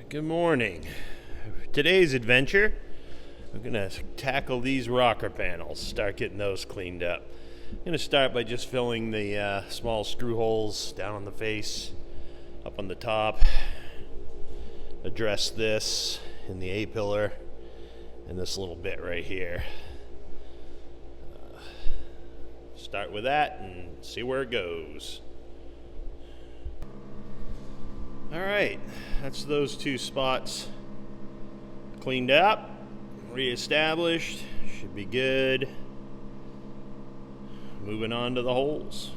Good morning. Today's adventure, we're going to tackle these rocker panels, start getting those cleaned up. I'm going to start by just filling the small screw holes down on the face, up on the top, address this in the A-pillar, and this little bit right here. Start with that and see where it goes. All right, that's those two spots cleaned up, reestablished, should be good. Moving on to the holes.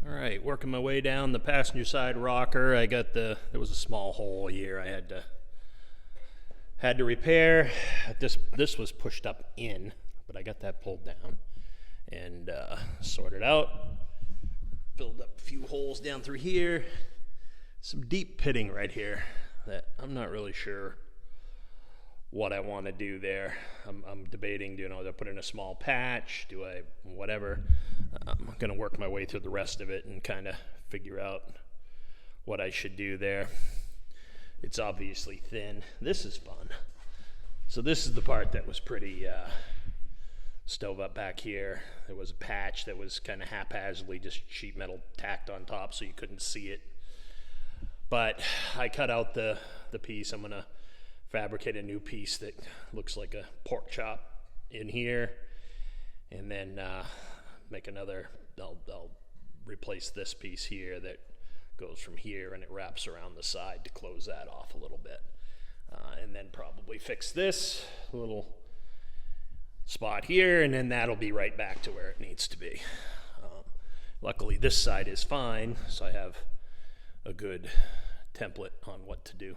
All right, working my way down the passenger side rocker. There was a small hole here I had to repair. This was pushed up in, but I got that pulled down and sorted out. Build up a few holes down through here. Some deep pitting right here that I'm not really sure what I want to do there. I'm debating, do I put in a small patch? Do I, whatever. I'm going to work my way through the rest of it and kind of figure out what I should do there. It's obviously thin. This is fun. So this is the part that was pretty stove up back here. There was a patch that was kind of haphazardly just sheet metal tacked on top so you couldn't see it. But I cut out the piece. I'm gonna fabricate a new piece that looks like a pork chop in here, and then make another. I'll replace this piece here that goes from here and it wraps around the side to close that off a little bit, and then probably fix this little spot here, and then that'll be right back to where it needs to be. Luckily this side is fine, so I have a good template on what to do.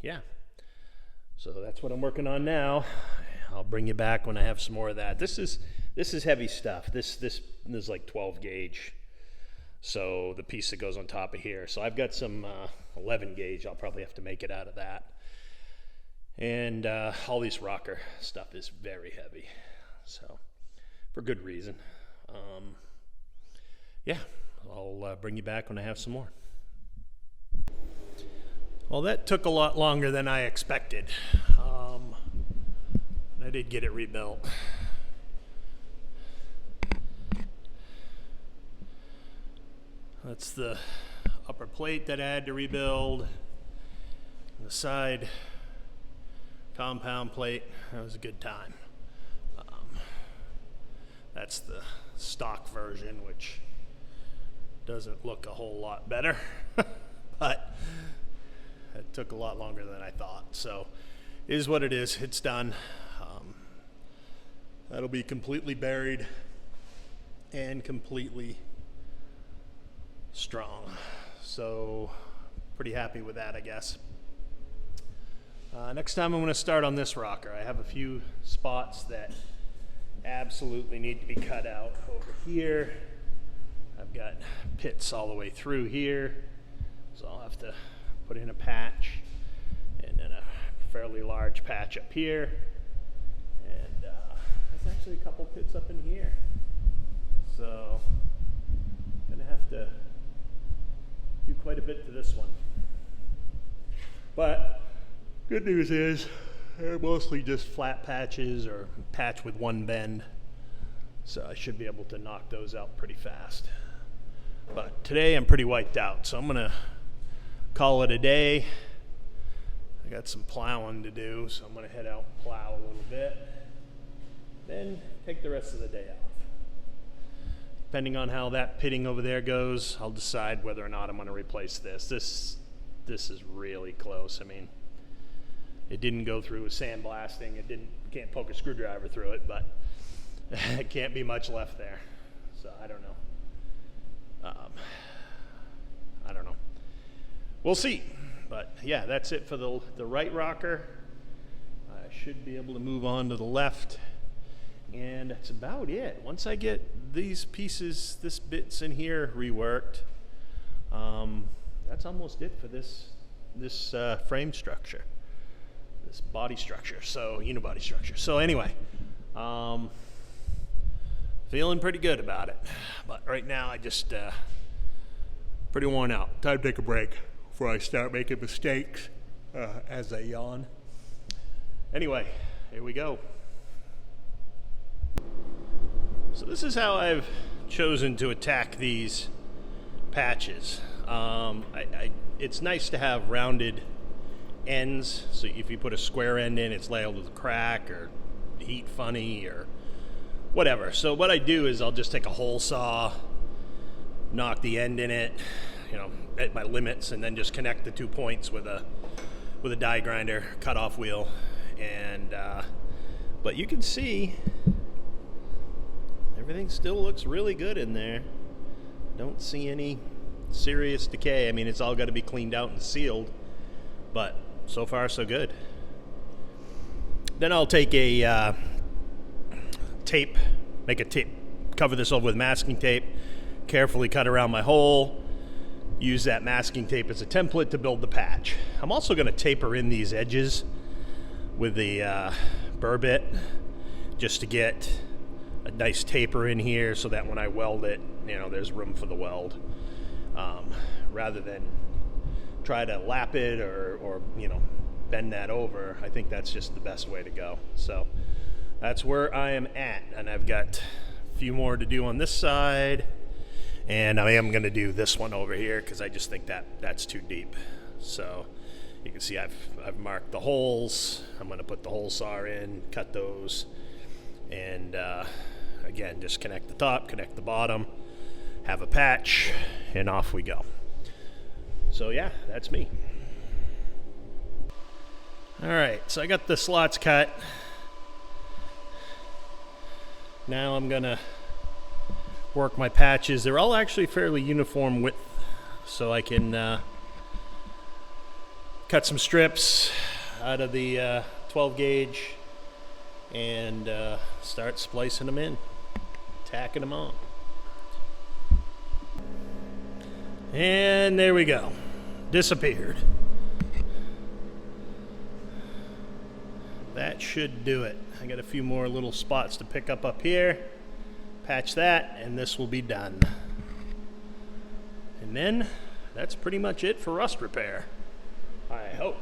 Yeah, so that's what I'm working on now. I'll bring you back when I have some more of that. This is heavy stuff. This is like 12 gauge, so the piece that goes on top of here. So I've got some 11 gauge. I'll probably have to make it out of that. And all this rocker stuff is very heavy, so for good reason. Yeah, I'll bring you back when I have some more. Well, that took a lot longer than I expected. I did get it rebuilt. That's the upper plate that I had to rebuild. The side compound plate, that was a good time. That's the stock version, which doesn't look a whole lot better, but it took a lot longer than I thought. So it is what it is. It's done. That'll be completely buried and completely strong. So pretty happy with that, I guess. Next time I'm going to start on this rocker. I have a few spots that absolutely need to be cut out over here. I've got pits all the way through here, so I'll have to put in a patch and then a fairly large patch up here, and there's actually a couple pits up in here, so I'm going to have to do quite a bit to this one. But good news is they're mostly just flat patches or patch with one bend, so I should be able to knock those out pretty fast. But today I'm pretty wiped out, so I'm gonna call it a day. I got some plowing to do, so I'm gonna head out and plow a little bit, then take the rest of the day off. Depending on how that pitting over there goes, I'll decide whether or not I'm gonna replace this. This is really close. I mean, it didn't go through with sandblasting. Can't poke a screwdriver through it, but it can't be much left there. So I don't know. I don't know. We'll see. But yeah, that's it for the right rocker. I should be able to move on to the left, and that's about it. Once I get these pieces, this bits in here reworked, that's almost it for this frame structure. This body structure, so unibody structure. So anyway, feeling pretty good about it. But right now I just Pretty worn out. Time to take a break before I start making mistakes as I yawn. Anyway, here we go. So this is how I've chosen to attack these patches. It's nice to have rounded ends, so if you put a square end in, it's labeled with a crack or heat funny or whatever. So what I do is I'll just take a hole saw, knock the end in it, you know, at my limits, and then just connect the 2 points with a die grinder cutoff wheel. And but you can see everything still looks really good in there. Don't see any serious decay. I mean, it's all got to be cleaned out and sealed, but so far so good. Then I'll take a tape, cover this over with masking tape, carefully cut around my hole, use that masking tape as a template to build the patch. I'm also going to taper in these edges with the burr bit, just to get a nice taper in here so that when I weld it, you know, there's room for the weld, rather than try to lap it or you know, bend that over. I think that's just the best way to go. So that's where I am at, and I've got a few more to do on this side, and I am going to do this one over here because I just think that's too deep. So you can see I've marked the holes. I'm going to put the hole saw in, cut those, and again, just connect the top, connect the bottom, have a patch, and off we go. So yeah, that's me. All right, so I got the slots cut. Now I'm gonna work my patches. They're all actually fairly uniform width, so I can cut some strips out of the 12 gauge and start splicing them in, tacking them on. And there we go. Disappeared. That should do it. I got a few more little spots to pick up here. Patch that, and this will be done. And then that's pretty much it for rust repair, I hope.